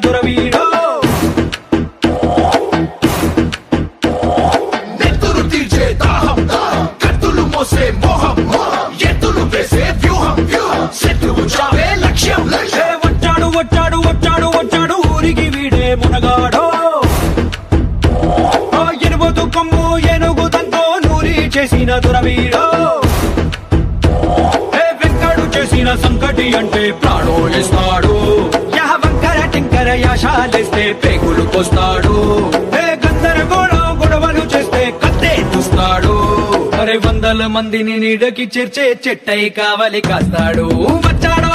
దొరవీడో నెత్తురు తీర్చే దాహం కత్తులు మోసే మోహం ఎత్తులు వేసే వ్యూహం శత్రువు చావే లక్ష్యం వచ్చాడు వచ్చాడు వచ్చాడు వచ్చాడు ఊరికి వీడే మునగాడో ఎనుబోతు కొమ్ము ఏనుగు దంతో నూరి చేసిన దొరవీడో వెంకడు చేసిన సంకటి అంటే ప్రాణో ఇస్తాడు వంకర టింకర యాశాలేస్తే పేగులు కోస్తాడు గందరగోళం గొడవలు చేస్తే కత్తే చూస్తాడు అరే వందల మందిని నీడకి చేర్చే చెట్టై కావలి కాస్తాడు వచ్చాడో